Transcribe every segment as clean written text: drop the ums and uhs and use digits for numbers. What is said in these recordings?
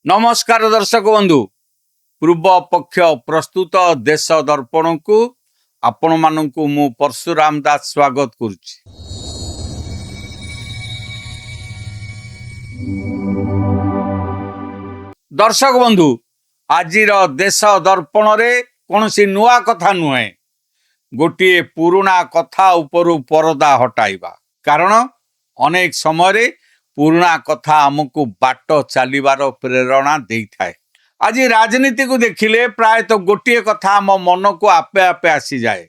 नमस्कार दर्शक बंधु पूर्व पक्ष प्रस्तुत देश दर्पण को आपण मानक मु परशुराम दास स्वागत करुच्ची। दर्शक बंधु आजिर देश दर्पण रे कौन सी नुआ कथा नुहे गोटे पुराणा कथा उपरु परदा हटाइबा कारण अनेक समय पुराणा कथा आमको बाट चलिबार प्रेरणा देई थाए। आज राजनीति को देखिले प्रायतः गोटे कथा आम मन को आपे आपे आसी जाए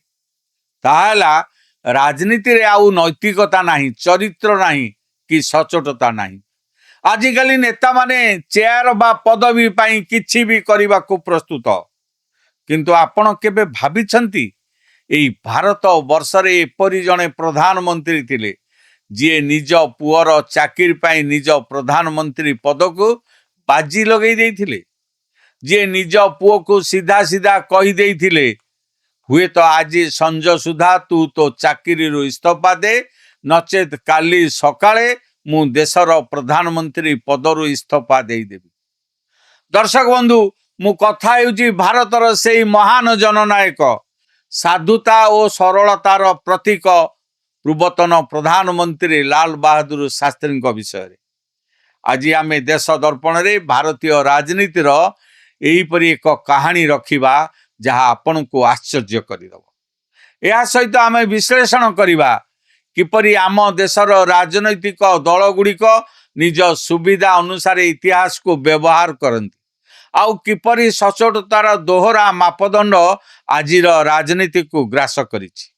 ताहला राजनीति रे आउ नैतिकता नहीं, चरित्र नहीं कि सचोटता नहीं। आजिकाली नेता माने चेयर बा पदवी पाई किछि भी करबा को प्रस्तुत, किंतु आपण केबे भाबिछंती एई भारत वर्ष रे एपरि जणे प्रधानमंत्री थिले जी निज पुअर चाकिरी पाई निज प्रधानमंत्री पद को बाजी लगे देथिले, जी निज पुओ को सीधा सीधा कही देथिले हुए तो आज संज सुधा तू तो चाकिरी रु इस्तीफा दे नचेत काली सकाळे मु देशर प्रधानमंत्री पदरु इस्तीफा दे देबी। दर्शक बंधु मु कथा हेउची भारतर सेई महान जननायक साधुता और सरलतार प्रतीक पूर्वतन प्रधानमंत्री लाल बहादुर शास्त्री विषय आज आम देश दर्पण रे भारतीय राजनीतिर एहीपरि एक कहानी रखिबा जहाँ आपण को आश्चर्य करदब। या सहित आम विश्लेषण करवा किपरि आम देशर राजनैतिक दल गुड़िक निज सुविधा अनुसार इतिहास को व्यवहार करती आउ किपरि सचोटतार दोहरा मापदंड आजिर राजनीति को ग्रास करिछि।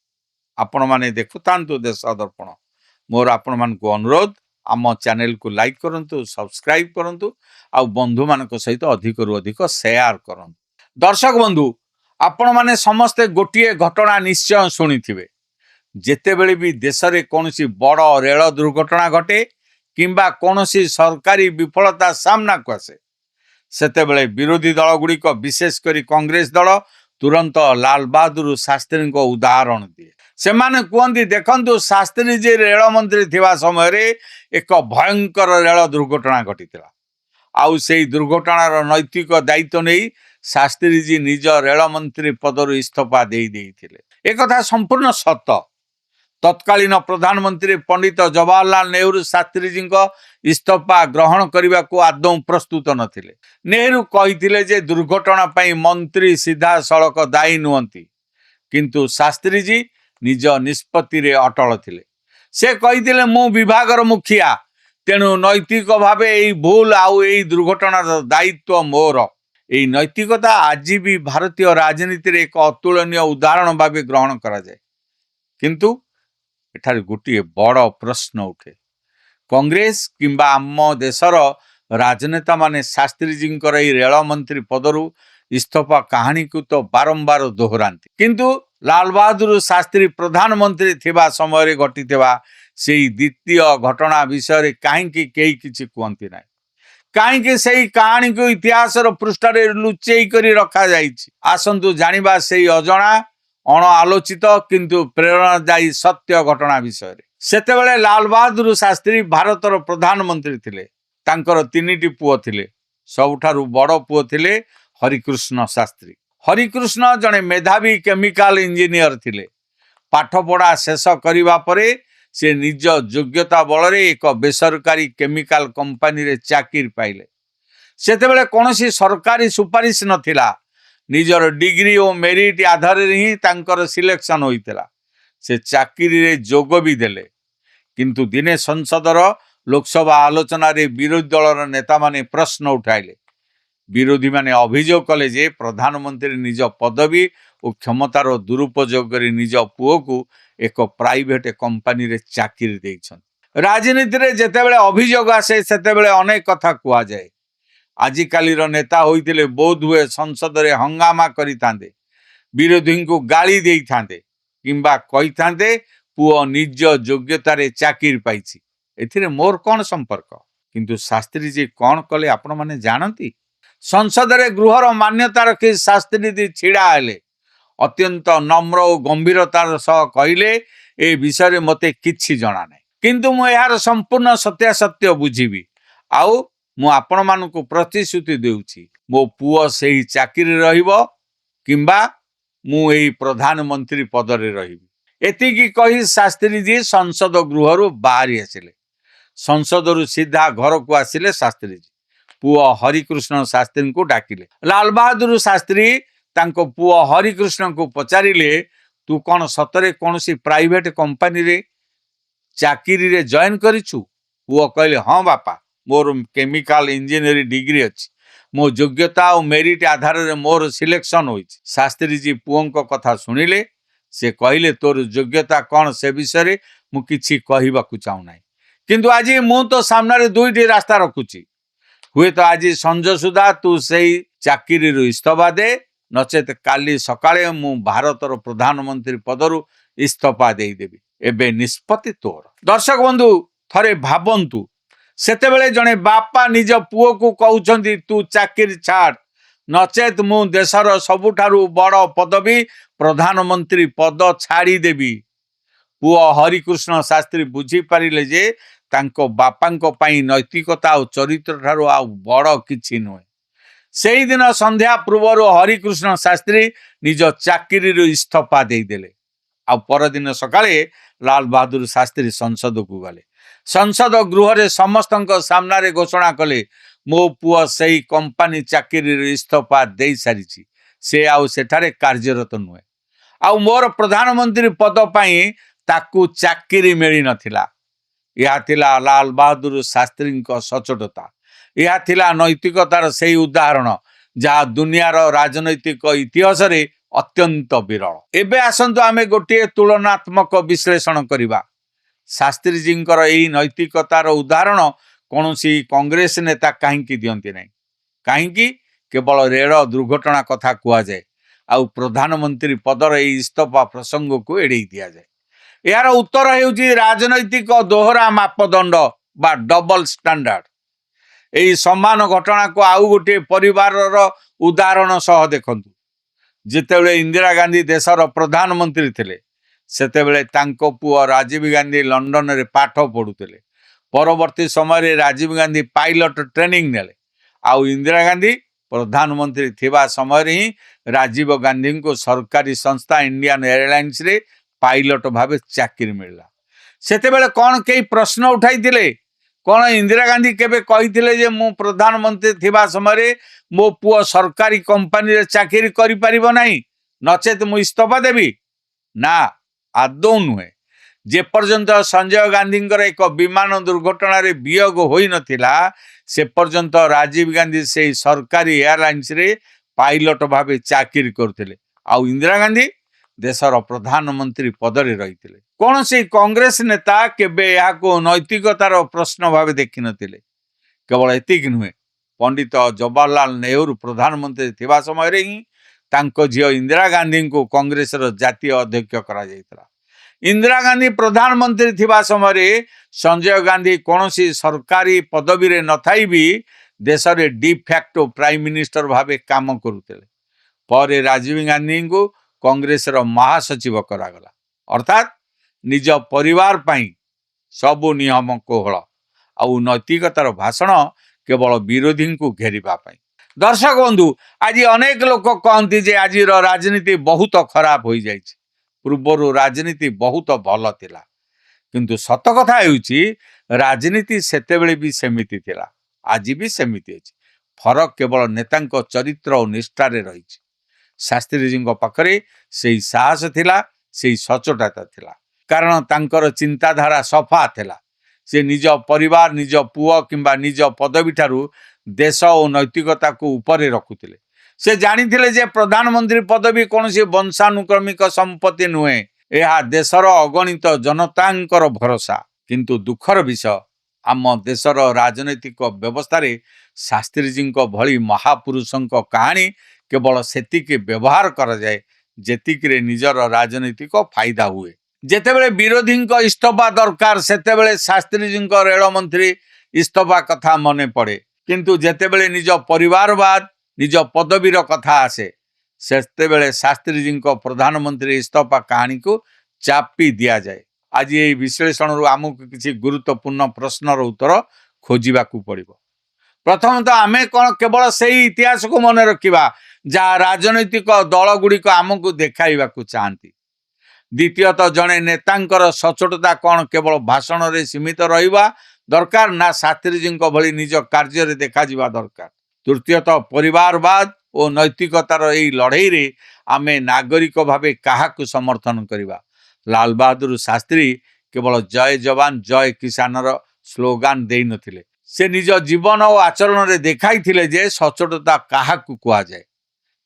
आपण माने देखुतांतु देश दर्पण। मोर आपण मानकु अनुरोध आम चैनल को लाइक करंतु, सब्सक्राइब करंतु आ बंधु मानक सहित अधिक रु अधिक शेयर करंतु। दर्शक बंधु आपण माने समस्ते गोटिए घटना निश्चय शुणिथिबे जेतेबेले भी देश रे कोनोसी बड़ रेल दुर्घटना घटे किंबा कोनोसी सरकारी विफलता सामना को आसे सेतेबेले विरोधी दल गुड़िक विशेष करी कांग्रेस दल तुरंत लाल बहादुर शास्त्री को उदाहरण दिए। से माने कहती देखंतु शास्त्री जी रेल मंत्री थिबा समय रे एक भयंकर रेल दुर्घटना घटिथिला आउ सेई दुर्घटनार नैतिक दायित्व नहीं शास्त्री जी निज रेल मंत्री पदरु इस्तीफा देइथिले। एक कथा संपूर्ण सत्य। तत्कालीन प्रधानमंत्री पंडित जवाहरलाल नेहरू शास्त्री जी इस्तीफा ग्रहण करने को आदौ प्रस्तुत नथिले। नेहरू कहिथिले जे दुर्घटना पाई मंत्री सीधा सड़क दायी नुहंती, किंतु शास्त्री जी निज निष्पत्ति रे अटल थिले। से कहिथिले मु विभागर मुखिया तेणु नैतिक भावे एई भूल आउ एई दुर्घटनार दायित्व मोर। एई नैतिकता आज भी भारतीय राजनीति रे एक अतुलनीय उदाहरण भावे ग्रहण करा जाए, किंतु एठारे गोटे बड़ प्रश्न उठे कांग्रेस किंबा आम देशर राजनेता माने शास्त्री जी रेल मंत्री पदरु इस्तीफा कहानी को तो बारंबार दोहराती, किंतु लाल बहादुर शास्त्री प्रधानमंत्री थिबा समय घटिथिबा सेई द्वितीय घटना विषय कहीं कई किछि कहती ना कहीं से कहानी को इतिहास पृष्ठ लुचेई करी रखा जाइछि। आसंतु जानिबा सेई अजଣା अण आलोचित किंतु प्रेरणादायी सत्य घटना विषय सेतेबेले लाल बहादुर शास्त्री भारतर प्रधानमंत्री थिले। तांकर तीनिटी पुओ थिले। सबुठारु बड़ पुओ थिले हरिकृष्ण शास्त्री। हरिकृष्ण जने मेधावी केमिकल इंजीनियर थिले। पाठपढ़ा शेष करिबा परे से निज योग्यता बल रे एक बेसरकारी केमिकल कंपनी रे चाकिरी पाइले। सेतेबेले कोनोसी सरकारी सुपारिश नथिला, निजर डिग्री और मेरिट आधार ही तांकर सिलेक्शन होइतला। से चाकिरी रे जोग भी देले, किंतु दिने संसदर लोकसभा आलोचना रे विरोधी दलर नेता माने प्रश्न उठाइले। विरोधी माने अभियोग कले जे प्रधानमंत्री निज पदवी और क्षमतार दुरुपयोग करी निज पुओ को एक प्राइवेट कंपनी रे चाकिरी देइछन। राजनीति रे जेतेबेले अभियोग आसे सेतेबेले अनेक कथा कुआ जाए। आजिकालीर नेता होइतिले बोध हुए संसद रे हंगामा करितांदे, विरोधी को गाली देई थांदे किंबा कहि थांदे पुओ निज योग्यता रे चाकिरी पाइछि, एथिरे मोर कोन संपर्क। किंतु शास्त्री जी कोन कले आपण माने जानती? संसद रे गृहर मान्यता रखी शास्त्री जी छिड़ा हेले। अत्यंत नम्र और गंभीरतार सह कहिले ए विषय रे मते किछि जणा नै, किंतु मु यार संपूर्ण सत्यासत्य बुझिबी आउ ମୁଁ ଆପଣମାନଙ୍କୁ ପ୍ରତିଶ୍ରୁତି ଦେଉଛି ମୋ ପୁଅ ସେହି ଚାକିରି ରହିବ କିମ୍ବା ମୁଁ ଏହି ପ୍ରଧାନମନ୍ତ୍ରୀ ପଦରେ ରହିବି। ଏତିକି କହି ଶାସ୍ତ୍ରୀଜୀ ସଂସଦ ଗୃହରୁ ବାହାରି ଆସିଲେ। ସଂସଦରୁ ସିଧା ଘରକୁ ଆସିଲେ ଶାସ୍ତ୍ରୀଜୀ। ପୁଅ ହରିକୃଷ୍ଣ ଶାସ୍ତ୍ରୀଙ୍କୁ ଡାକିଲେ। ଲାଲ ବାହାଦୁର ଶାସ୍ତ୍ରୀ ତାଙ୍କ ପୁଅ ହରିକୃଷ୍ଣଙ୍କୁ ପଚାରିଲେ, ତୁ କ'ଣ ସତରେ କୌଣସି ପ୍ରାଇଭେଟ କମ୍ପାନୀରେ ଚାକିରିରେ ଜଏନ୍ କରିଛୁ? ପୁଅ କହିଲେ, ହଁ ବାପା, ମୋର କେମିକାଲ ଇଞ୍ଜିନିୟରିଂ ଡିଗ୍ରୀ ଅଛି। ମୋ ଯୋଗ୍ୟତା ଆଉ ମେରିଟ୍ ଆଧାରରେ ମୋର ସିଲେକ୍ସନ ହୋଇଛି। ଶାସ୍ତ୍ରୀଜୀ ପୁଅଙ୍କ କଥା ଶୁଣିଲେ। ସେ କହିଲେ, ତୋର ଯୋଗ୍ୟତା କ'ଣ ସେ ବିଷୟରେ ମୁଁ କିଛି କହିବାକୁ ଚାହୁଁନାହିଁ, କିନ୍ତୁ ଆଜି ମୁଁ ତ ସାମ୍ନାରେ ଦୁଇଟି ରାସ୍ତା ରଖୁଛି। ହୁଏତ ଆଜି ସଞ୍ଜ ସୁଦ୍ଧା ତୁ ସେଇ ଚାକିରିରୁ ଇସ୍ତଫା ଦେ, ନଚେତ କାଲି ସକାଳେ ମୁଁ ଭାରତର ପ୍ରଧାନମନ୍ତ୍ରୀ ପଦରୁ ଇସ୍ତଫା ଦେଇଦେବି। ଏବେ ନିଷ୍ପତ୍ତି ତୋର। ଦର୍ଶକ ବନ୍ଧୁ, ଥରେ ଭାବନ୍ତୁ, ସେତେବେଳେ ଜଣେ ବାପା ନିଜ ପୁଅକୁ କହୁଛନ୍ତି, ତୁ ଚାକିରି ଛାଡ଼, ନଚେତ ମୁଁ ଦେଶର ସବୁଠାରୁ ବଡ଼ ପଦବୀ ପ୍ରଧାନମନ୍ତ୍ରୀ ପଦ ଛାଡ଼ିଦେବି। ପୁଅ ହରିକୃଷ୍ଣ ଶାସ୍ତ୍ରୀ ବୁଝିପାରିଲେ ଯେ ତାଙ୍କ ବାପାଙ୍କ ପାଇଁ ନୈତିକତା ଆଉ ଚରିତ୍ର ଠାରୁ ଆଉ ବଡ଼ କିଛି ନୁହେଁ। ସେଇଦିନ ସନ୍ଧ୍ୟା ପୂର୍ବରୁ ହରିକୃଷ୍ଣ ଶାସ୍ତ୍ରୀ ନିଜ ଚାକିରିରୁ ଇସ୍ତଫା ଦେଇଦେଲେ। ଆଉ ପରଦିନ ସକାଳେ ଲାଲ ବାହାଦୁର ଶାସ୍ତ୍ରୀ ସଂସଦକୁ ଗଲେ। ସଂସଦ ଗୃହରେ ସମସ୍ତଙ୍କ ସାମ୍ନାରେ ଘୋଷଣା କଲେ, ମୋ ପୁଅ ସେଇ କମ୍ପାନୀ ଚାକିରିରୁ ଇସ୍ତଫା ଦେଇସାରିଛି। ସେ ଆଉ ସେଠାରେ କାର୍ଯ୍ୟରତ ନୁହେଁ। ଆଉ ମୋର ପ୍ରଧାନମନ୍ତ୍ରୀ ପଦ ପାଇଁ ତାକୁ ଚାକିରି ମିଳିନଥିଲା। ଏହା ଥିଲା ଲାଲ ବାହାଦୁର ଶାସ୍ତ୍ରୀଙ୍କ ସଚ୍ଚୋଟତା। ଏହା ଥିଲା ନୈତିକତାର ସେହି ଉଦାହରଣ ଯାହା ଦୁନିଆର ରାଜନୈତିକ ଇତିହାସରେ ଅତ୍ୟନ୍ତ ବିରଳ। ଏବେ ଆସନ୍ତୁ ଆମେ ଗୋଟିଏ ତୁଳନାତ୍ମକ ବିଶ୍ଳେଷଣ କରିବା। ଶାସ୍ତ୍ରୀଜୀଙ୍କର ଏହି ନୈତିକତାର ଉଦାହରଣ କୌଣସି କଂଗ୍ରେସ ନେତା କାହିଁକି ଦିଅନ୍ତି ନାହିଁ? କାହିଁକି କେବଳ ରେଳ ଦୁର୍ଘଟଣା କଥା କୁହାଯାଏ ଆଉ ପ୍ରଧାନମନ୍ତ୍ରୀ ପଦର ଏହି ଇସ୍ତଫା ପ୍ରସଙ୍ଗକୁ ଏଡ଼େଇ ଦିଆଯାଏ? ଏହାର ଉତ୍ତର ହେଉଛି ରାଜନୈତିକ ଦୋହରା ମାପଦଣ୍ଡ ବା ଡବଲ ଷ୍ଟାଣ୍ଡାର୍ଡ। ଏହି ସମାନ ଘଟଣାକୁ ଆଉ ଗୋଟିଏ ପରିବାରର ଉଦାହରଣ ସହ ଦେଖନ୍ତୁ। ଯେତେବେଳେ ଇନ୍ଦିରା ଗାନ୍ଧୀ ଦେଶର ପ୍ରଧାନମନ୍ତ୍ରୀ ଥିଲେ, ସେତେବେଳେ ତାଙ୍କ ପୁଅ ରାଜୀବ ଗାନ୍ଧୀ ଲଣ୍ଡନରେ ପାଠ ପଢୁଥିଲେ। ପରବର୍ତ୍ତୀ ସମୟରେ ରାଜୀବ ଗାନ୍ଧୀ ପାଇଲଟ ଟ୍ରେନିଂ ନେଲେ। ଆଉ ଇନ୍ଦିରା ଗାନ୍ଧୀ ପ୍ରଧାନମନ୍ତ୍ରୀ ଥିବା ସମୟରେ ହିଁ ରାଜୀବ ଗାନ୍ଧୀଙ୍କୁ ସରକାରୀ ସଂସ୍ଥା ଇଣ୍ଡିଆନ ଏୟାରଲାଇନ୍ସରେ ପାଇଲଟ ଭାବେ ଚାକିରି ମିଳିଲା। ସେତେବେଳେ କ'ଣ କେହି ପ୍ରଶ୍ନ ଉଠାଇଥିଲେ? କ'ଣ ଇନ୍ଦିରା ଗାନ୍ଧୀ କେବେ କହିଥିଲେ ଯେ ମୁଁ ପ୍ରଧାନମନ୍ତ୍ରୀ ଥିବା ସମୟରେ ମୋ ପୁଅ ସରକାରୀ କମ୍ପାନୀରେ ଚାକିରି କରିପାରିବ ନାହିଁ, ନଚେତ ମୁଁ ଇସ୍ତଫା ଦେବି? ନା, ଆଦୌ ନୁହେଁ। ଯେପର୍ଯ୍ୟନ୍ତ ସଞ୍ଜୟ ଗାନ୍ଧୀଙ୍କର ଏକ ବିମାନ ଦୁର୍ଘଟଣାରେ ବିୟୋଗ ହୋଇନଥିଲା, ସେ ପର୍ଯ୍ୟନ୍ତ ରାଜୀବ ଗାନ୍ଧୀ ସେହି ସରକାରୀ ଏୟାରଲାଇନ୍ସରେ ପାଇଲଟ ଭାବେ ଚାକିରି କରୁଥିଲେ। ଆଉ ଇନ୍ଦିରା ଗାନ୍ଧୀ ଦେଶର ପ୍ରଧାନମନ୍ତ୍ରୀ ପଦରେ ରହିଥିଲେ। କୌଣସି କଂଗ୍ରେସ ନେତା କେବେ ଏହାକୁ ନୈତିକତାର ପ୍ରଶ୍ନ ଭାବେ ଦେଖିନଥିଲେ। କେବଳ ଏତିକି ନୁହେଁ, ପଣ୍ଡିତ ଜବାହରଲାଲ ନେହେରୁ ପ୍ରଧାନମନ୍ତ୍ରୀ ଥିବା ସମୟରେ ହିଁ ତାଙ୍କ ଝିଅ ଇନ୍ଦିରା ଗାନ୍ଧୀଙ୍କୁ କଂଗ୍ରେସର ଜାତୀୟ ଅଧ୍ୟକ୍ଷ କରାଯାଇଥିଲା। ଇନ୍ଦିରା ଗାନ୍ଧୀ ପ୍ରଧାନମନ୍ତ୍ରୀ ଥିବା ସମୟରେ ସଞ୍ଜୟ ଗାନ୍ଧୀ କୌଣସି ସରକାରୀ ପଦବୀରେ ନଥାଇ ବି ଦେଶରେ ଡିଫ୍ୟାକ୍ଟୋ ପ୍ରାଇମ୍ ମିନିଷ୍ଟର ଭାବେ କାମ କରୁଥିଲେ। ପରେ ରାଜୀବ ଗାନ୍ଧୀଙ୍କୁ କଂଗ୍ରେସର ମହାସଚିବ କରାଗଲା। ଅର୍ଥାତ୍ ନିଜ ପରିବାର ପାଇଁ ସବୁ ନିୟମ କୋହଳ ଆଉ ନୈତିକତାର ଭାଷଣ କେବଳ ବିରୋଧୀଙ୍କୁ ଘେରିବା ପାଇଁ। ଦର୍ଶକ ବନ୍ଧୁ, ଆଜି ଅନେକ ଲୋକ କହନ୍ତି ଯେ ଆଜିର ରାଜନୀତି ବହୁତ ଖରାପ ହୋଇଯାଇଛି, ପୂର୍ବରୁ ରାଜନୀତି ବହୁତ ଭଲ ଥିଲା। କିନ୍ତୁ ସତ କଥା ହେଉଛି ରାଜନୀତି ସେତେବେଳେ ବି ସେମିତି ଥିଲା, ଆଜି ବି ସେମିତି ଅଛି। ଫରକ କେବଳ ନେତାଙ୍କ ଚରିତ୍ର ଓ ନିଷ୍ଠାରେ ରହିଛି। ଶାସ୍ତ୍ରୀଜୀଙ୍କ ପାଖରେ ସେହି ସାହସ ଥିଲା, ସେହି ସଚ୍ଚୋଟତା ଥିଲା, କାରଣ ତାଙ୍କର ଚିନ୍ତାଧାରା ସଫା ଥିଲା। ସେ ନିଜ ପରିବାର, ନିଜ ପୁଅ କିମ୍ବା ନିଜ ପଦବୀ ଠାରୁ ଦେଶ ଓ ନୈତିକତାକୁ ଉପରେ ରଖୁଥିଲେ। ସେ ଜାଣିଥିଲେ ଯେ ପ୍ରଧାନମନ୍ତ୍ରୀ ପଦବୀ କୌଣସି ବଂଶାନୁକ୍ରମିକ ସମ୍ପତ୍ତି ନୁହେଁ, ଏହା ଦେଶର ଅଗଣିତ ଜନତାଙ୍କର ଭରସା। କିନ୍ତୁ ଦୁଃଖର ବିଷୟ, ଆମ ଦେଶର ରାଜନୈତିକ ବ୍ୟବସ୍ଥାରେ ଶାସ୍ତ୍ରୀଜୀଙ୍କ ଭଳି ମହାପୁରୁଷଙ୍କ କାହାଣୀ କେବଳ ସେତିକି ବ୍ୟବହାର କରାଯାଏ ଯେତିକିରେ ନିଜର ରାଜନୈତିକ ଫାଇଦା ହୁଏ। ଯେତେବେଳେ ବିରୋଧୀଙ୍କ ଇସ୍ତଫା ଦରକାର, ସେତେବେଳେ ଶାସ୍ତ୍ରୀଜୀଙ୍କ ରେଳମନ୍ତ୍ରୀ ଇସ୍ତଫା କଥା ମନେ ପଡ଼େ। କିନ୍ତୁ ଯେତେବେଳେ ନିଜ ପରିବାରବାଦ, ନିଜ ପଦବୀର କଥା ଆସେ, ସେତେବେଳେ ଶାସ୍ତ୍ରୀଜୀଙ୍କ ପ୍ରଧାନମନ୍ତ୍ରୀ ଇସ୍ତଫା କାହାଣୀକୁ ଚାପି ଦିଆଯାଏ। ଆଜି ଏହି ବିଶ୍ଳେଷଣରୁ ଆମକୁ କିଛି ଗୁରୁତ୍ୱପୂର୍ଣ୍ଣ ପ୍ରଶ୍ନର ଉତ୍ତର ଖୋଜିବାକୁ ପଡ଼ିବ। प्रथमतः आमे कौन केवल से इतिहास को मन रखा जहाँ राजनैतिक दल गुड़िक आमको देखा चाहती। द्वितीयतः जड़े नेतांकर सचोटता कौन केवल भाषण रे सीमित रहिबा दरकार ना शास्त्री जी भली निज कार्य देखा दरकार। तृतीयतः परिवारवाद और नैतिकतार यही लड़ई रे आमे नागरिक भावे काहाकु समर्थन करिबा। लाल बहादुर शास्त्री केवल जय जवान जय किसान स्लोगान दे नथिले, से निज जीवन और आचरण रे देखाई थिले जे सचोटता काहाकु कुआ जाए।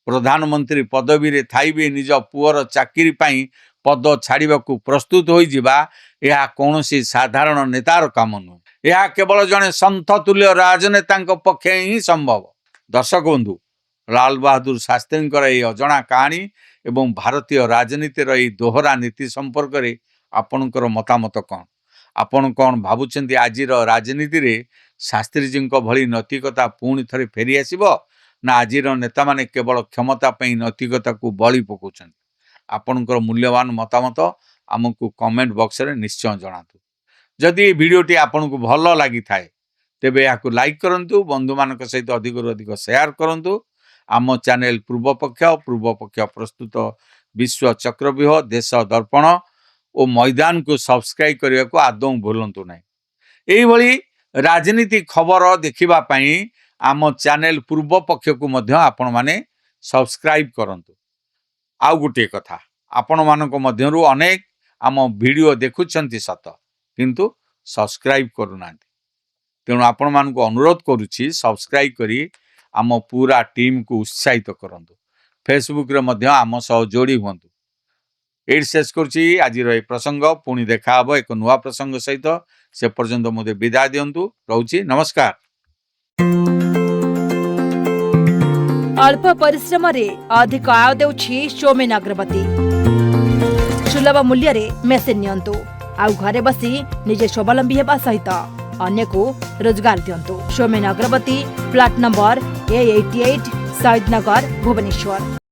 प्रधानमंत्री पदवी रे थाई भी निज पुअर चाकरी पाई पद छाड़िबाकू प्रस्तुत होई जिबा यह कौनसी साधारण नेतार काम नुहे। यह केवल जड़े सन्थ तुल्य राजनेता पक्षे ही संभव। दर्शक बंधु, लाल बहादुर शास्त्री यह अजଣା कहानी एवं भारतीय राजनीतिर यह दोहरा नीति संपर्क में आपणकर मतामत कौन? आपण कौन भावुंट आज राजनीति रे शास्त्री जी भली नैतिकता पुणी थे फेरी आसब ना आज नेता माने केवल क्षमता पर नैतिकता को बलि पकाउछन? आपणकर मूल्यवान मतामत आमको कमेंट बॉक्स रे निश्चय जनातु। जदि वीडियोटी आपन को भल लगी थाए तेबे याकु लाइक करंतु, बंधु मानक सहित अधिक अधिक शेयर करंतु। आम चैनल पूर्वपक्ष प्रस्तुत विश्व चक्रव्यूह देश दर्पण और मैदान को सब्सक्राइब करने को आदौ भूलंतु नहीं। यही भली राजनीति खबर देखिबा पई आम चैनल पूर्वपक्ष को मध्य आपण माने सब्सक्राइब करंतु। आउ गोटे कथा, आपण मानक मध्यरु अनेक आम वीडियो देखुछंती सत किंतु सब्सक्राइब करूनांती। तेणु आपण मानक अनुरोध करुछि सब्सक्राइब करी आम पूरा टीम को उत्साहित करंतु। फेसबुक रे मध्य आम सह जोड़ी हुंतु। एड शेष करुछि आज प्रसंग। पुणी देखा हबो एक नुआ प्रसंग सहित। से पर्यंत मुझे विदाय दियंतु। रहूछि नमस्कार। अल्प परिश्रम रे अधिक आय देउछि सौमेन अग्रवती। सुलभ मूल्य रे मेसिन नियंतु आउ घरे बसी निजे स्वावलंबी हेबा सहित अन्य को रोजगार दियंतु। सौमेन अग्रवती, फ्लैट नंबर A88, शहीद नगर, भुवनेश्वर।